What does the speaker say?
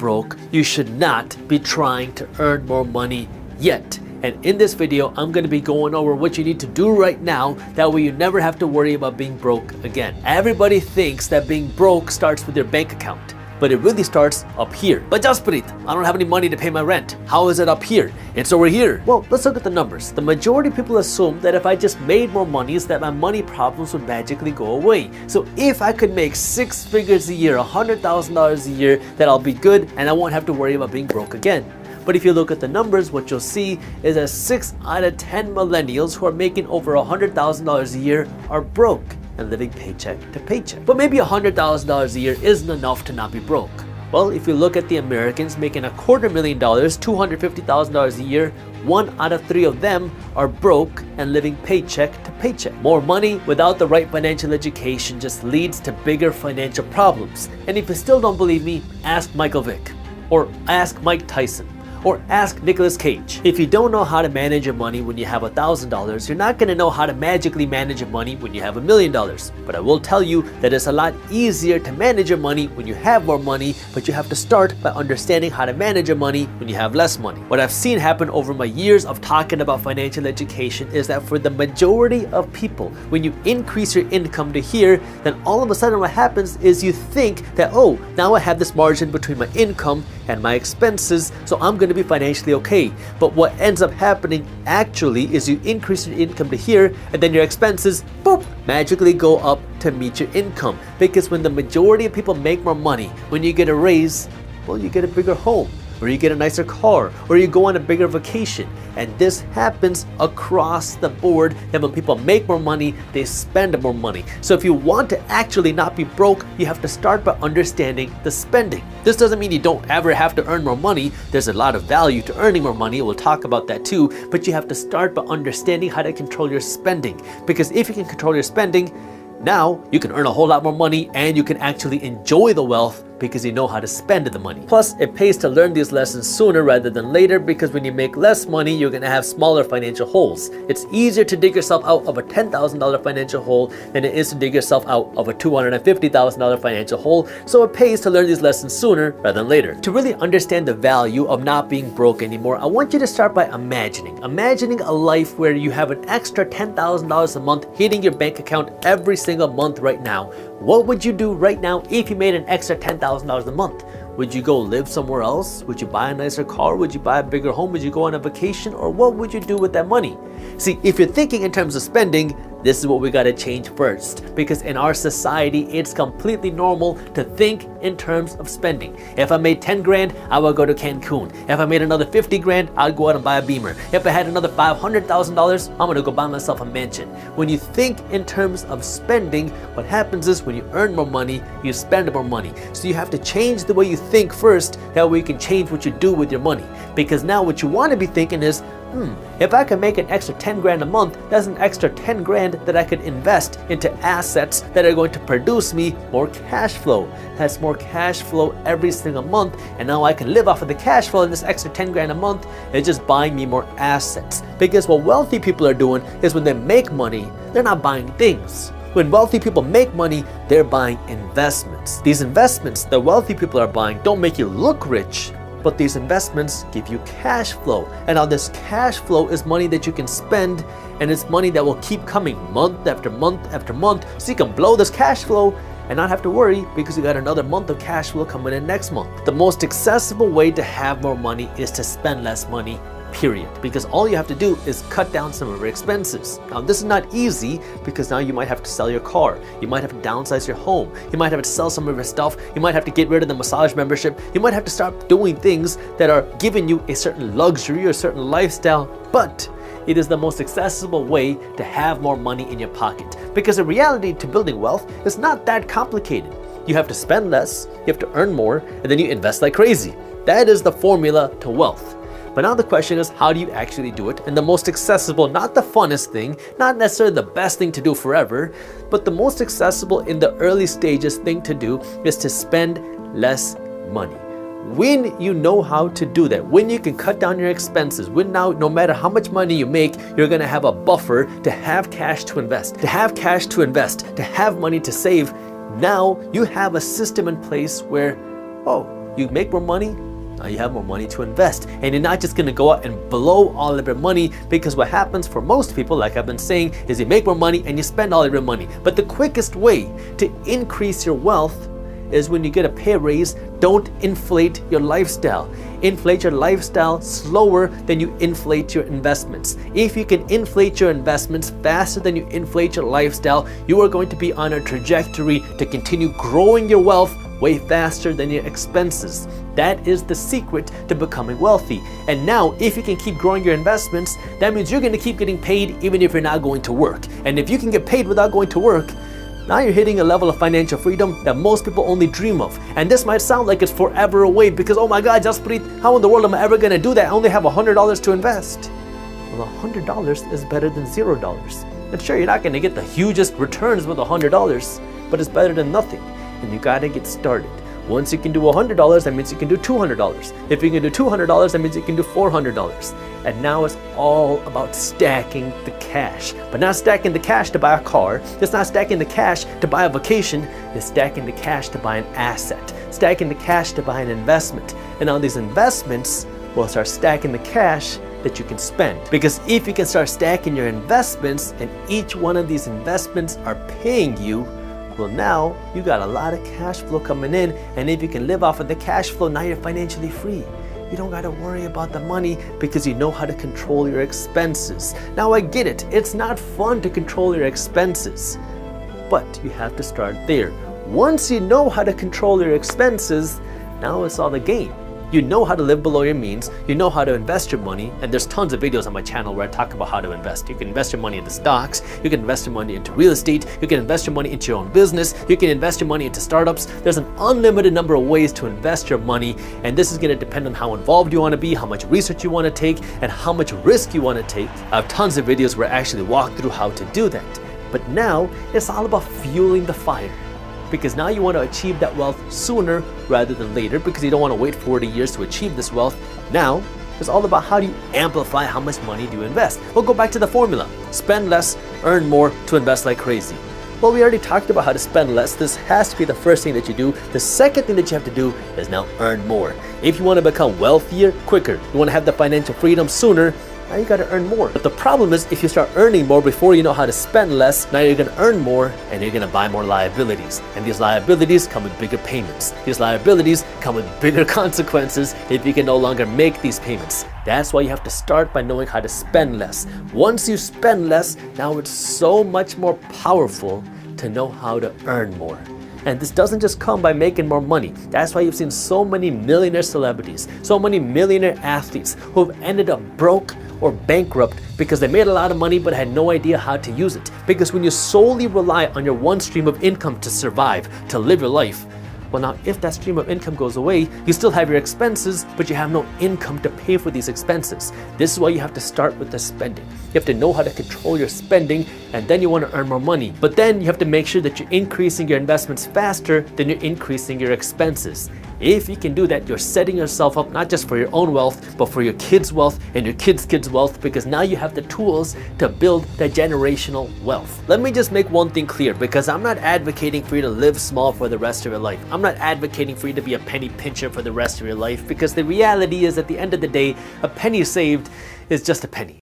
broke, you should not be trying to earn more money yet. And in this video, I'm going to be going over what you need to do right now. That way you never have to worry about being broke again. Everybody thinks that being broke starts with your bank account, but it really starts up here. But Jasprit, I don't have any money to pay my rent. How is it up here? It's over here. Well, let's look at the numbers. The majority of people assume that if I just made more money, is that my money problems would magically go away. So if I could make 6 figures a year, $100,000 a year, that I'll be good and I won't have to worry about being broke again. But if you look at the numbers, what you'll see is that 6 out of 10 millennials who are making over $100,000 a year are broke and living paycheck to paycheck. But maybe $100,000 a year isn't enough to not be broke. Well, if you look at the Americans making $250,000, $250,000 a year, 1 out of 3 of them are broke and living paycheck to paycheck. More money without the right financial education just leads to bigger financial problems. And if you still don't believe me, ask Michael Vick, or ask Mike Tyson, or ask Nicolas Cage. If you don't know how to manage your money when you have $1,000, you're not gonna know how to magically manage your money when you have $1 million. But I will tell you that it's a lot easier to manage your money when you have more money, but you have to start by understanding how to manage your money when you have less money. What I've seen happen over my years of talking about financial education is that for the majority of people, when you increase your income to here, then all of a sudden what happens is you think that, oh, now I have this margin between my income and my expenses, so I'm going to be financially okay. But what ends up happening actually is you increase your income to here, and then your expenses, boop, magically go up to meet your income. Because when the majority of people make more money, when you get a raise, well, you get a bigger home, or you get a nicer car, or you go on a bigger vacation. And this happens across the board, that when people make more money, they spend more money. So if you want to actually not be broke, you have to start by understanding the spending. This doesn't mean you don't ever have to earn more money. There's a lot of value to earning more money. We'll talk about that too. But you have to start by understanding how to control your spending. Because if you can control your spending, now you can earn a whole lot more money and you can actually enjoy the wealth because you know how to spend the money. Plus, it pays to learn these lessons sooner rather than later, because when you make less money, you're gonna have smaller financial holes. It's easier to dig yourself out of a $10,000 financial hole than it is to dig yourself out of a $250,000 financial hole, so it pays to learn these lessons sooner rather than later. To really understand the value of not being broke anymore, I want you to start by imagining a life where you have an extra $10,000 a month hitting your bank account every single month right now. What would you do right now if you made an extra $10,000 a month? Would you go live somewhere else? Would you buy a nicer car? Would you buy a bigger home? Would you go on a vacation? Or what would you do with that money? See, if you're thinking in terms of spending, this is what we gotta change first, because in our society, it's completely normal to think in terms of spending. If I made 10 grand, I would go to Cancun. If I made another 50 grand, I'd go out and buy a Beamer. If I had another $500,000, I'm gonna go buy myself a mansion. When you think in terms of spending, what happens is when you earn more money, you spend more money. So you have to change the way you think first, that way you can change what you do with your money. Because now what you wanna be thinking is, if I can make an extra 10 grand a month, that's an extra 10 grand that I could invest into assets that are going to produce me more cash flow. That's more cash flow every single month, and now I can live off of the cash flow, and this extra 10 grand a month is just buying me more assets. Because what wealthy people are doing is when they make money, they're not buying things. When wealthy people make money, they're buying investments. These investments that wealthy people are buying don't make you look rich, but these investments give you cash flow. And now this cash flow is money that you can spend, and it's money that will keep coming month after month after month, so you can blow this cash flow and not have to worry because you got another month of cash flow coming in next month. The most accessible way to have more money is to spend less money, period. Because all you have to do is cut down some of your expenses. Now, this is not easy because now you might have to sell your car. You might have to downsize your home. You might have to sell some of your stuff. You might have to get rid of the massage membership. You might have to start doing things that are giving you a certain luxury or a certain lifestyle, but it is the most accessible way to have more money in your pocket. Because in reality, to building wealth is not that complicated. You have to spend less, you have to earn more, and then you invest like crazy. That is the formula to wealth. But now the question is, how do you actually do it? And the most accessible, not the funnest thing, not necessarily the best thing to do forever, but the most accessible in the early stages thing to do is to spend less money. When you know how to do that, when you can cut down your expenses, when now no matter how much money you make, you're gonna have a buffer to have cash to invest, to have money to save. Now you have a system in place where, oh, you make more money, now you have more money to invest. And you're not just gonna go out and blow all of your money, because what happens for most people, like I've been saying, is you make more money and you spend all of your money. But the quickest way to increase your wealth is when you get a pay raise, don't inflate your lifestyle. Inflate your lifestyle slower than you inflate your investments. If you can inflate your investments faster than you inflate your lifestyle, you are going to be on a trajectory to continue growing your wealth way faster than your expenses. That is the secret to becoming wealthy. And now, if you can keep growing your investments, that means you're going to keep getting paid even if you're not going to work. And if you can get paid without going to work, now you're hitting a level of financial freedom that most people only dream of. And this might sound like it's forever away because, oh my God, Jaspreet, how in the world am I ever going to do that? I only have $100 to invest. Well, $100 is better than $0. And sure, you're not going to get the hugest returns with $100, but it's better than nothing. And you got to get started. Once you can do $100, that means you can do $200. If you can do $200, that means you can do $400. And now it's all about stacking the cash. But not stacking the cash to buy a car. It's not stacking the cash to buy a vacation. It's stacking the cash to buy an asset. Stacking the cash to buy an investment. And on these investments, we'll start stacking the cash that you can spend. Because if you can start stacking your investments and each one of these investments are paying you, well, now you got a lot of cash flow coming in, and if you can live off of the cash flow, now you're financially free. You don't got to worry about the money because you know how to control your expenses. Now I get it, it's not fun to control your expenses, but you have to start there. Once you know how to control your expenses, now it's all the game. You know how to live below your means, you know how to invest your money, and there's tons of videos on my channel where I talk about how to invest. You can invest your money into stocks, you can invest your money into real estate, you can invest your money into your own business, you can invest your money into startups. There's an unlimited number of ways to invest your money, and this is going to depend on how involved you want to be, how much research you want to take, and how much risk you want to take. I have tons of videos where I actually walk through how to do that. But now, it's all about fueling the fire. Because now you want to achieve that wealth sooner rather than later, because you don't want to wait 40 years to achieve this wealth. Now, it's all about how do you amplify how much money do you invest. We'll go back to the formula. Spend less, earn more to invest like crazy. Well, we already talked about how to spend less. This has to be the first thing that you do. The second thing that you have to do is now earn more. If you want to become wealthier quicker, you want to have the financial freedom sooner, now you got to earn more. But the problem is, if you start earning more before you know how to spend less, now you're going to earn more and you're going to buy more liabilities. And these liabilities come with bigger payments. These liabilities come with bigger consequences if you can no longer make these payments. That's why you have to start by knowing how to spend less. Once you spend less, now it's so much more powerful to know how to earn more. And this doesn't just come by making more money. That's why you've seen so many millionaire celebrities, so many millionaire athletes who have ended up broke or bankrupt because they made a lot of money but had no idea how to use it. Because when you solely rely on your one stream of income to survive, to live your life, well, now if that stream of income goes away, you still have your expenses, but you have no income to pay for these expenses. This is why you have to start with the spending. You have to know how to control your spending, and then you want to earn more money. But then you have to make sure that you're increasing your investments faster than you're increasing your expenses. If you can do that, you're setting yourself up not just for your own wealth, but for your kids' wealth and your kids' kids' wealth, because now you have the tools to build that generational wealth. Let me just make one thing clear, because I'm not advocating for you to live small for the rest of your life. I'm not advocating for you to be a penny pincher for the rest of your life, because the reality is, at the end of the day, a penny saved is just a penny.